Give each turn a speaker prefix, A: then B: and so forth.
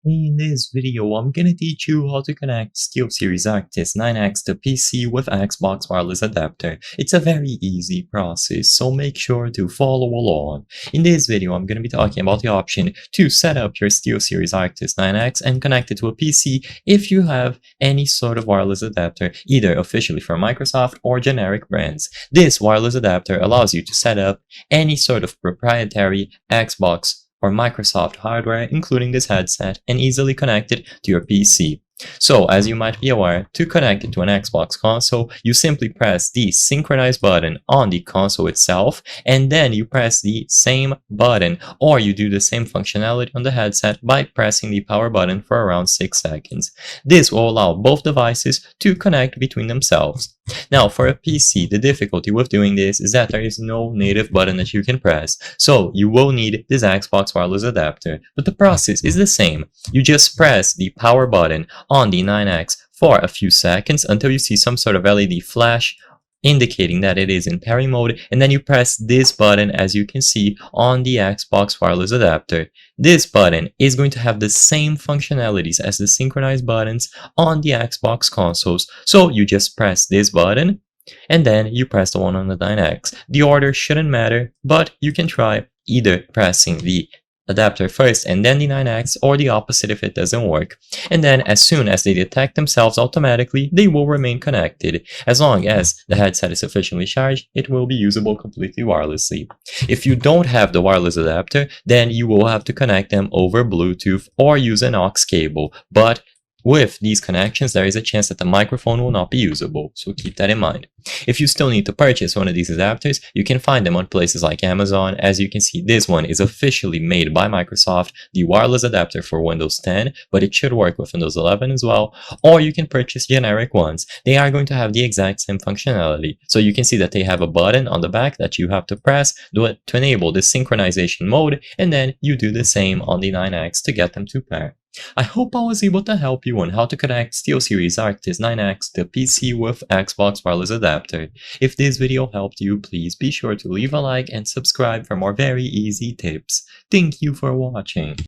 A: In this video, I'm gonna teach you how to connect SteelSeries Arctis 9X to PC with Xbox wireless adapter. It's a very easy process, so make sure to follow along. In this video, I'm gonna be talking about the option to set up your SteelSeries Arctis 9X and connect it to a PC if you have any sort of wireless adapter, either officially from Microsoft or generic brands. This wireless adapter allows you to set up any sort of proprietary Xbox or Microsoft hardware, including this headset, and easily connect it to your PC. So, as you might be aware, to connect it to an Xbox console, you simply press the synchronize button on the console itself, and then you press the same button, or you do the same functionality on the headset by pressing the power button for around 6 seconds. This will allow both devices to connect between themselves. Now, for a PC, the difficulty with doing this is that there is no native button that you can press, so you will need this Xbox wireless adapter, but the process is the same. You just press the power button on the 9X for a few seconds until you see some sort of LED flash indicating that it is in pairing mode, and then you press this button, as you can see on the Xbox wireless adapter. This button is going to have the same functionalities as the synchronized buttons on the Xbox consoles, so you just press this button and then you press the one on the 9X. The order shouldn't matter, but you can try either pressing the adapter first and then the 9X, or the opposite if it doesn't work. And then as soon as they detect themselves automatically, they will remain connected. As long as the headset is sufficiently charged, it will be usable completely wirelessly. If you don't have the wireless adapter, then you will have to connect them over Bluetooth or use an aux cable. But with these connections, there is a chance that the microphone will not be usable, so keep that in mind. If you still need to purchase one of these adapters, you can find them on places like Amazon. As you can see, this one is officially made by Microsoft, the wireless adapter for Windows 10, but it should work with Windows 11 as well, or you can purchase generic ones. They are going to have the exact same functionality. So you can see that they have a button on the back that you have to press to enable the synchronization mode, and then you do the same on the 9X to get them to pair. I hope I was able to help you on how to connect SteelSeries Arctis 9X to PC with Xbox wireless adapter. If this video helped you, please be sure to leave a like and subscribe for more very easy tips. Thank you for watching.